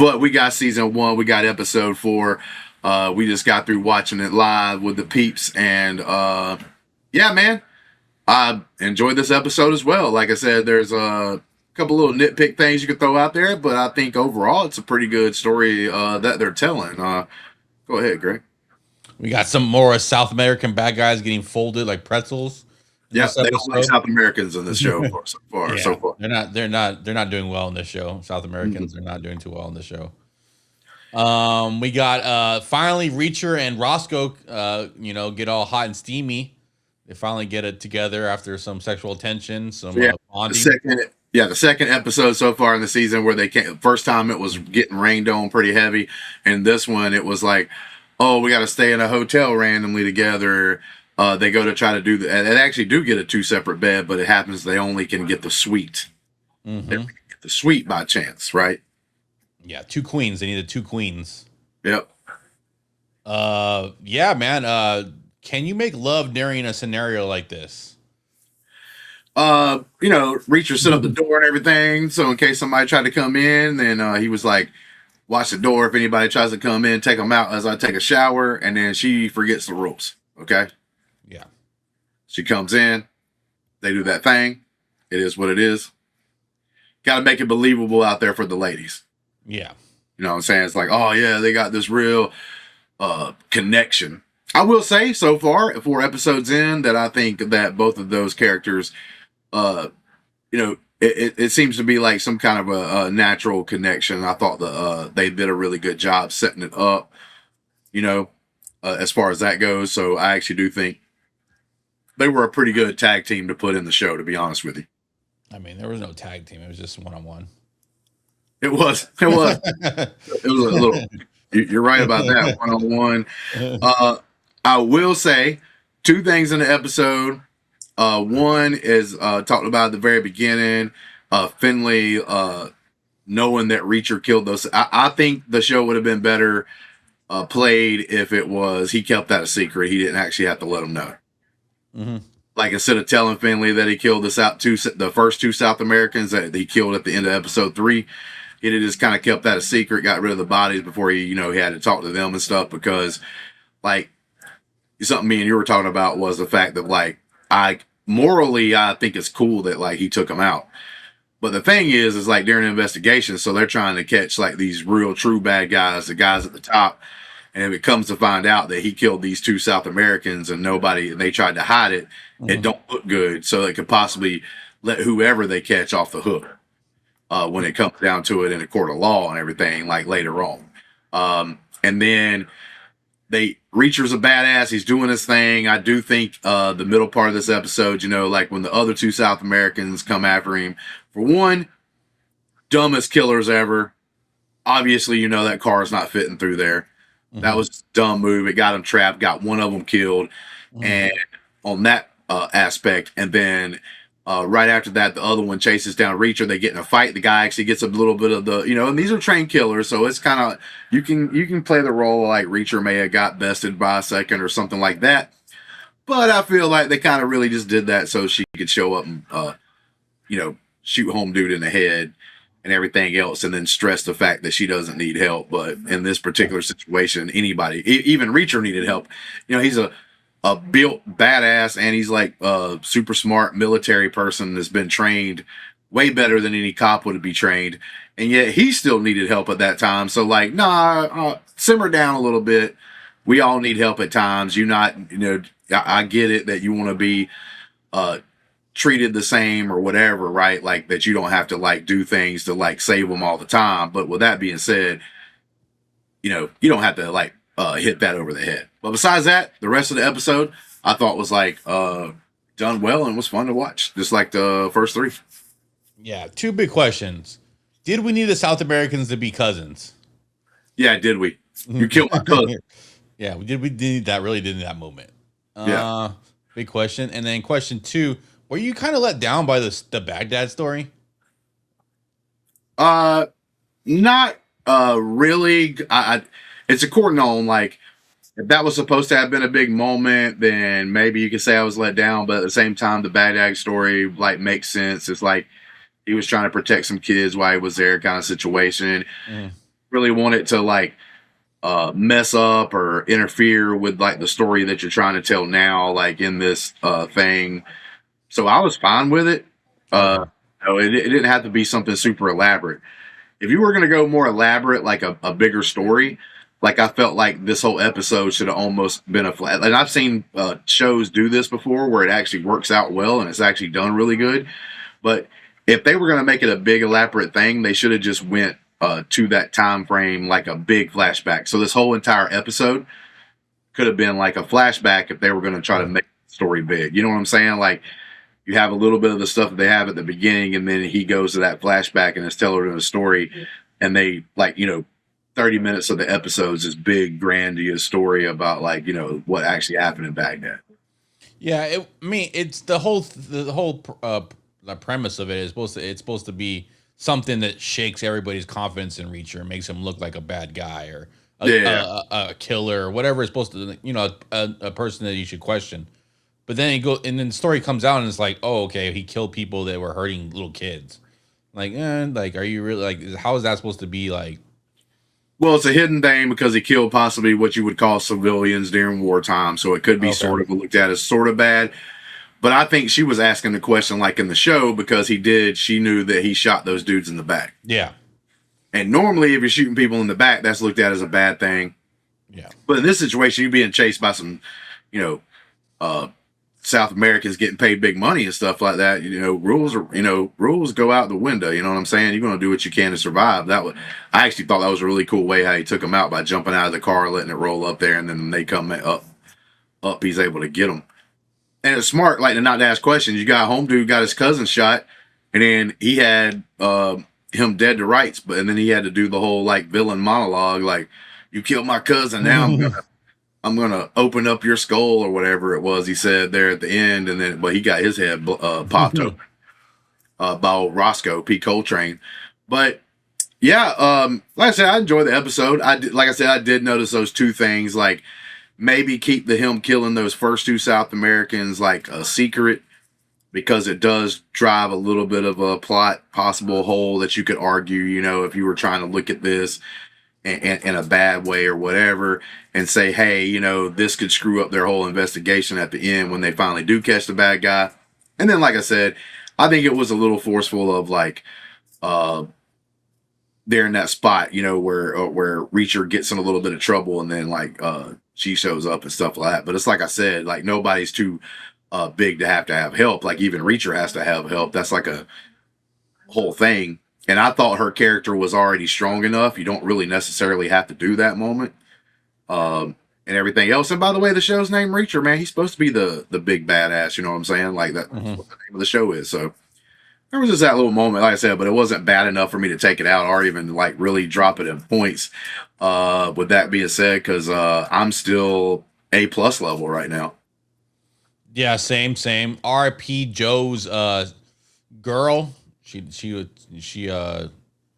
But we got season 1. We got episode 4. We just got through watching it live with the peeps, and yeah, man, I enjoyed this episode as well. Like I said, there's a couple little nitpick things you could throw out there, but I think overall it's a pretty good story that they're telling. Go ahead, Greg. We got some more South American bad guys getting folded like pretzels in Yeah, this they don't like episode. South Americans in this show so far. So Yeah, far. they're not doing well in this show. South Mhm. Americans are not doing too well in this show. We got finally Reacher and Roscoe get all hot and steamy. They finally get it together after some sexual tension, some Yeah, the bonding. second episode so far in the season where they came. First time it was getting rained on pretty heavy, and this one it was like, oh, we got to stay in a hotel randomly together. They go to try to do and they actually do get a 2 separate bed, but it happens they only can get the suite. Mm-hmm. They only get the suite by chance, right? Yeah, 2 queens. They needed 2 queens. Yep. Yeah, man. Can you make love during a scenario like this? Reacher set up the door and everything, so in case somebody tried to come in, then he was like, watch the door if anybody tries to come in, take them out as I take a shower, and then she forgets the rules. Okay. Yeah. She comes in, they do that thing. It is what it is. Got to make it believable out there for the ladies. Yeah. You know what I'm saying? It's like, oh yeah, they got this real connection. I will say so far, 4 episodes in, that I think that both of those characters, it seems to be like some kind of a natural connection. I thought they did a really good job setting it up, as far as that goes. So I actually do think they were a pretty good tag team to put in the show, to be honest with you. I mean, there was no tag team. It was just one-on-one. It was a little, you're right about that, one-on-one. I will say 2 things in the episode. One is talked about at the very beginning, Finley knowing that Reacher killed those. I think the show would have been better played if it was he kept that a secret. He didn't actually have to let him know. Mm-hmm. Like, instead of telling Finley that he killed the first 2 South Americans that he killed at the end of episode 3, he'd have just kind of kept that a secret, got rid of the bodies before he had to talk to them and stuff, because like something me and you were talking about was the fact that like I think it's cool that like he took them out. But the thing is like during the investigation, so they're trying to catch like these real true bad guys, the guys at the top. And if it comes to find out that he killed these 2 South Americans and they tried to hide it, it don't look good. So they could possibly let whoever they catch off the hook when it comes down to it in a court of law and everything, like later on. And then Reacher's a badass. He's doing his thing. I do think the middle part of this episode, like when the other 2 South Americans come after him, for one, dumbest killers ever. Obviously, that car is not fitting through there. Mm-hmm. That was a dumb move. It got him trapped, got one of them killed. Mm-hmm. And on that aspect, and then right after that, the other one chases down Reacher. They get in a fight. The guy actually gets a little bit of the, and these are trained killers, so it's kind of you can play the role like Reacher may have got bested by a second or something like that. But I feel like they kind of really just did that so she could show up and shoot home dude in the head and everything else, and then stress the fact that she doesn't need help. But in this particular situation, anybody, even Reacher, needed help. He's a built badass, and he's like a super smart military person that's been trained way better than any cop would be trained, and yet he still needed help at that time. So like, simmer down a little bit. We all need help at times. I get it that you want to be treated the same or whatever, right? Like that you don't have to like do things to like save them all the time. But with that being said, you don't have to like hit that over the head. But besides that, the rest of the episode I thought was like done well and was fun to watch, just like the first 3. Yeah, 2 big questions. Did we need the South Americans to be cousins? Yeah, did we? You killed my cousin. Yeah, we did. We did that. Really did in that moment. Yeah. Big question. And then question 2: were you kind of let down by the Baghdad story? Not really. It's according on like, if that was supposed to have been a big moment, then maybe you could say I was let down. But at the same time, the Baghdad story like makes sense. It's like he was trying to protect some kids while he was there, kind of situation. really want it to like mess up or interfere with like the story that you're trying to tell now, like in this thing. So I was fine with it. Okay. No, it didn't have to be something super elaborate. If you were going to go more elaborate, like a bigger story, like I felt like this whole episode should have almost been a flat. And I've seen shows do this before where it actually works out well and it's actually done really good. But if they were going to make it a big elaborate thing, they should have just went to that time frame like a big flashback. So this whole entire episode could have been like a flashback if they were going to try to make the story big. You know what I'm saying? Like you have a little bit of the stuff that they have at the beginning, and then he goes to that flashback and is telling the story, and they like 30 minutes of the episodes is big grandiose story about like what actually happened in Baghdad. Yeah, I mean, it's the whole the premise of it is supposed to be something that shakes everybody's confidence in Reacher and makes him look like a bad guy or Yeah, a killer or whatever it's supposed to, a person that you should question. But then and then the story comes out and it's like, oh, okay, he killed people that were hurting little kids. Like, are you really like? How is that supposed to be like? well, it's a hidden thing because he killed possibly what you would call civilians during wartime, so it could be Okay, sort of looked at as sort of bad. But I think she was asking the question like in the show because she knew that he shot those dudes in the back. yeah, And normally, if you're shooting people in the back, that's looked at as a bad thing. yeah, But in this situation, you're being chased by some, you know, South Americans getting paid big money and stuff like that. Rules go out the window. You know what I'm saying? You're going to do what you can to survive. I actually thought that was a really cool way how he took them out by jumping out of the car, letting it roll up there, and then when they come up, he's able to get them. And it's smart, like to not to ask questions. You got a home dude got his cousin shot, and then he had him dead to rights, and then he had to do the whole like villain monologue, like you killed my cousin. Now I'm gonna open up your skull or whatever it was he said there at the end, and then he got his head popped open by old Roscoe P. Coltrane. But yeah, like I said, I enjoyed the episode. Like I said, I did notice those two things, like maybe keep him killing those first two South Americans like a secret because it does drive a little bit of a plot possible hole that you could argue, if you were trying to look at this in a bad way or whatever and say, hey, this could screw up their whole investigation at the end when they finally do catch the bad guy. And then, like I said, I think it was a little forceful of like, there in that spot, where Reacher gets in a little bit of trouble and then like, she shows up and stuff like that. But it's like I said, like nobody's too big to have help. Like even Reacher has to have help. That's like a whole thing. And I thought her character was already strong enough. You don't really necessarily have to do that moment. And everything else. And by the way, the show's name Reacher, man, he's supposed to be the big badass. You know what I'm saying? Like that's what the name of the show is. So there was just that little moment, like I said, but it wasn't bad enough for me to take it out or even like really drop it in points. With that being said, because I'm still A+ level right now. yeah. Same. R.P. Joe's girl. She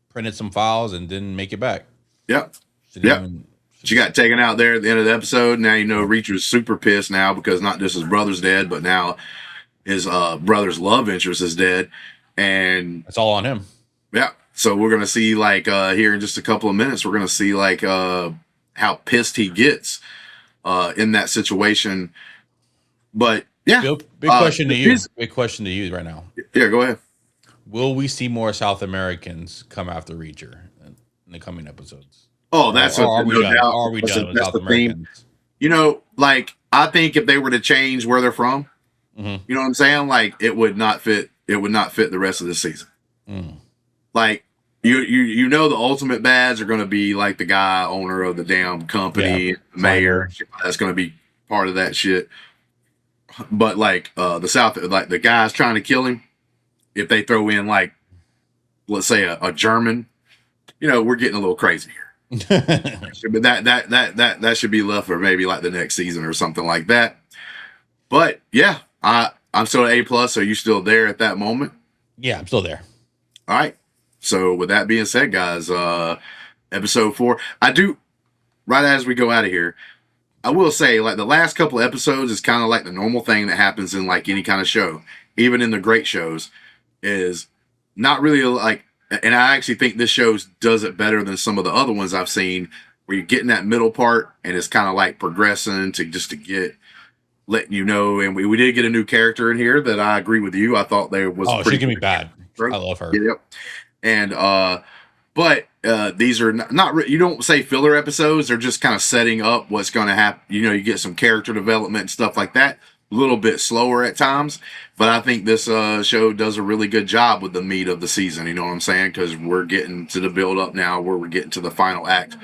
printed some files and didn't make it back. Yep. She Yep. didn't She got taken out there at the end of the episode. Now Reacher's super pissed now because not just his brother's dead, but now his brother's love interest is dead. And It's all on him. yeah, so we're gonna see like here in just a couple of minutes, we're gonna see like how pissed he gets in that situation. But yeah, Big question to you. Big question to you right now. Yeah, go ahead. Will we see more South Americans come after Reacher in the coming episodes? Oh, that's Or are we no done? doubt. Are we done with That's South the theme. Americans? Like I think if they were to change where they're from, Mm-hmm. you know what I'm saying? Like it would not fit. It would not fit the rest of the season. Mm. Like the ultimate bads are going to be like the guy owner of the damn company, mayor. That's going to be part of that shit. But like the South, like the guys trying to kill him, if they throw in like, let's say a German, we're getting a little crazy here. But that should be left for maybe like the next season or something like that. But yeah, I'm still at A+. Are you still there at that moment? Yeah, I'm still there. All right. So with that being said, guys, episode 4, I do, right as we go out of here, I will say like the last couple of episodes is kind of like the normal thing that happens in like any kind of show, even in the great shows, is not really like and I actually think this show does it better than some of the other ones I've seen, where you get in that middle part and it's kind of like progressing to get letting you know. And we did get a new character in here that I agree with you. I thought there was Oh, she's gonna be bad. I love her. Yep. And but these are not you don't say filler episodes. They're just kind of setting up what's going to happen. You know, you get some character development and stuff like that. A little bit slower at times, but I think this show does a really good job with the meat of the season. You know what I'm saying? Because we're getting to the build up now, where we're getting to the final act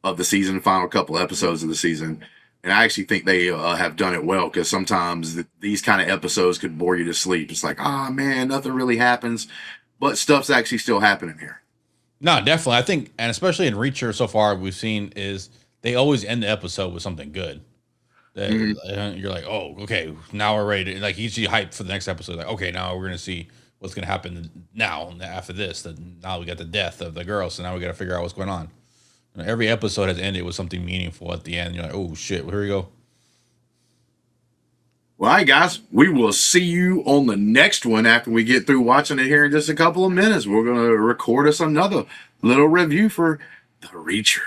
of the season, final couple episodes of the season. And I actually think they have done it well, because sometimes these kind of episodes could bore you to sleep. It's like, oh man, nothing really happens, but stuff's actually still happening here. No, definitely. I think, and especially in Reacher so far, we've seen is they always end the episode with something good. You're like, oh, okay, now we're ready to, like, you see hype for the next episode. Like, okay, now we're gonna see what's gonna happen now after this. Now we got the death of the girl, so now we got to figure out what's going on. And every episode has ended with something meaningful at the end. You're like, oh shit, here we go. Well, all right, guys, we will see you on the next one after we get through watching it here in just a couple of minutes. We're gonna record us another little review for The Reacher.